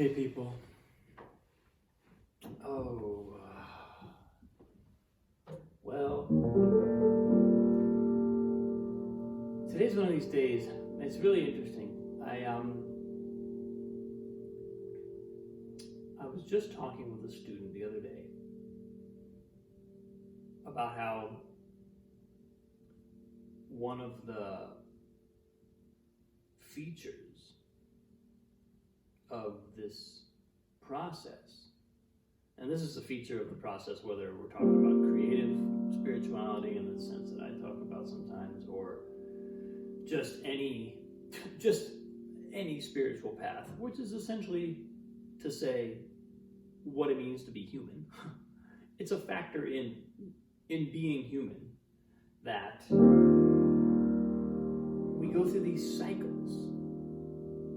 Hey people. Oh, well, today's one of these days. It's really interesting. I was just talking with a student the other day about how one of the features of this process, and this is a feature of the process whether we're talking about creative spirituality in the sense that I talk about sometimes, or just any spiritual path, which is essentially to say what it means to be human. It's a factor in being human that we go through these cycles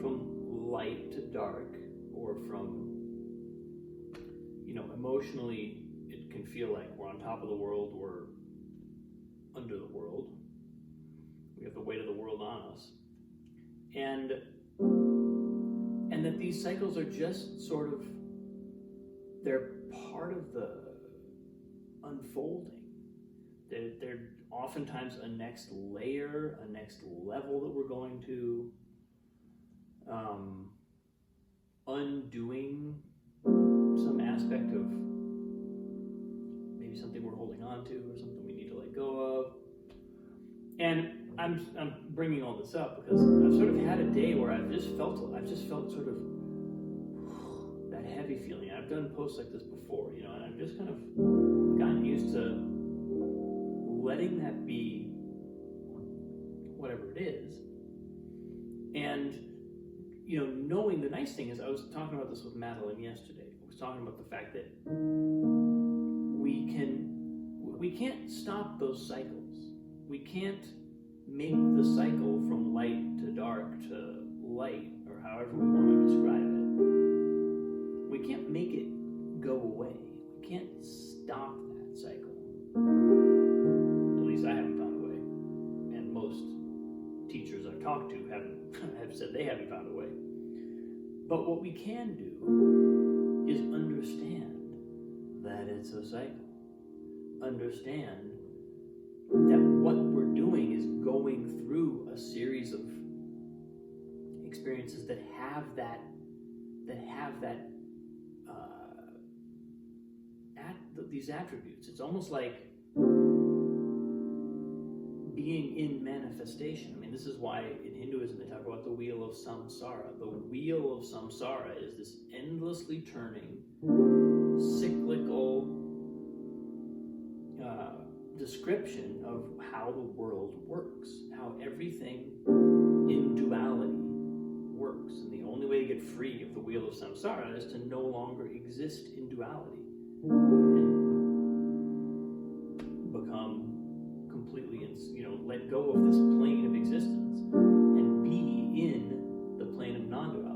from light to dark, or from, emotionally it can feel like we're on top of the world or under the world. We have the weight of the world on us. And that these cycles are just sort of, they're part of the unfolding. They're oftentimes a next layer, a next level that we're going to, undoing some aspect of maybe something we're holding on to or something we need to let go of. And I'm bringing all this up because I've sort of had a day where I've just felt sort of that heavy feeling. I've done posts like this before, and I've just kind of gotten used to letting that be whatever it is. And knowing, the nice thing is, I was talking about this with Madeline yesterday. I was talking about the fact that we can't stop those cycles. We can't make the cycle from light to dark to light, or however we want to describe it. We can't make it go away. We can't stop that cycle. At least I haven't found a way. And most teachers I've talked to have said they haven't found a way. But what we can do is understand that it's a cycle. Understand that what we're doing is going through a series of experiences that have these attributes. It's almost like being in manifestation. I mean, this is why in Hinduism they talk about the wheel of samsara. The wheel of samsara is this endlessly turning, cyclical description of how the world works, how everything in duality works. And the only way to get free of the wheel of samsara is to no longer exist in duality and become completely, let go of this plane of existence and be in the plane of non-duality.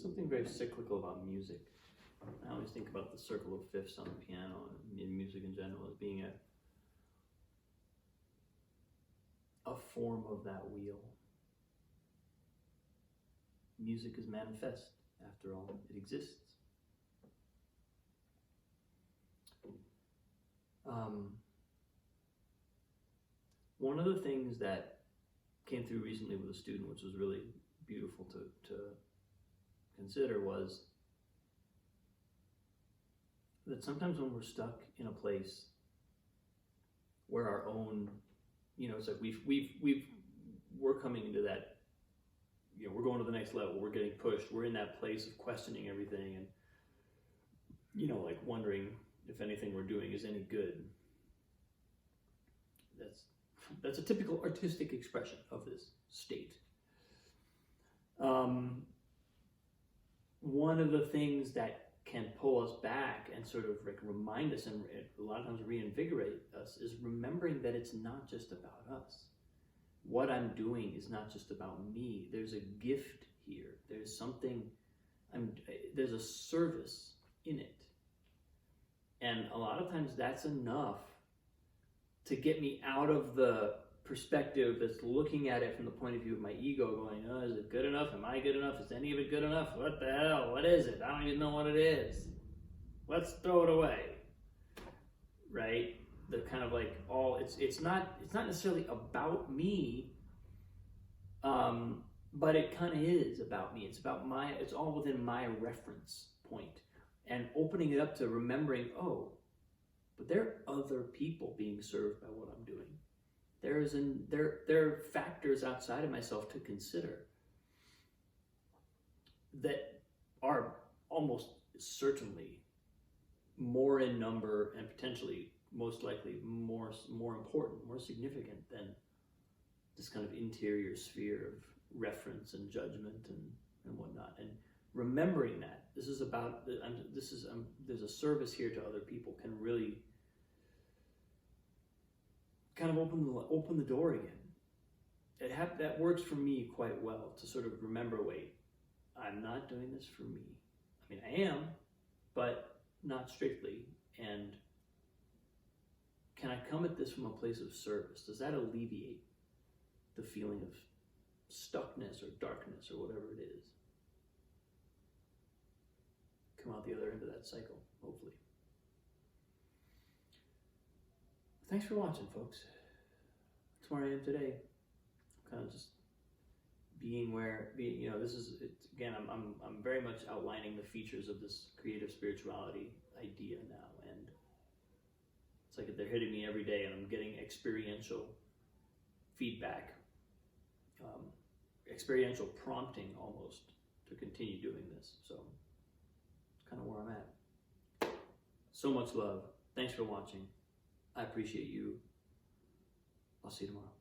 something very cyclical about music. I always think about the circle of fifths on the piano and in music in general as being a form of that wheel. Music is manifest, after all, it exists. One of the things that came through recently with a student, which was really beautiful to consider, was that sometimes when we're stuck in a place where our own, it's like we're coming into that, we're going to the next level, we're getting pushed, we're in that place of questioning everything and, like wondering if anything we're doing is any good. That's a typical artistic expression of this state. One of the things that can pull us back and sort of like remind us and a lot of times reinvigorate us is remembering that it's not just about us. What I'm doing is not just about me. There's a gift here. There's something, there's a service in it. And a lot of times that's enough to get me out of the perspective that's looking at it from the point of view of my ego going, is it good enough? Am I good enough? Is any of it good enough? What the hell? What is it? I don't even know what it is. Let's throw it away. Right? The kind of like it's not necessarily about me, but it kind of is about me. It's about it's all within my reference point. And opening it up to remembering, but there are other people being served by what I'm doing. There are factors outside of myself to consider that are almost certainly more in number and potentially most likely more important, more significant than this kind of interior sphere of reference and judgment and whatnot. And remembering that this is about there's a service here to other people can really kind of open the door again. That works for me quite well to sort of remember, wait, I'm not doing this for me. I mean, I am, but not strictly. And can I come at this from a place of service? Does that alleviate the feeling of stuckness or darkness or whatever it is? Come out the other end of that cycle, hopefully. Thanks for watching, folks. That's where I am today. Kind of just again, I'm very much outlining the features of this creative spirituality idea now, and it's like they're hitting me every day and I'm getting experiential feedback, experiential prompting almost to continue doing this. So it's kind of where I'm at. So much love. Thanks for watching. I appreciate you. I'll see you tomorrow.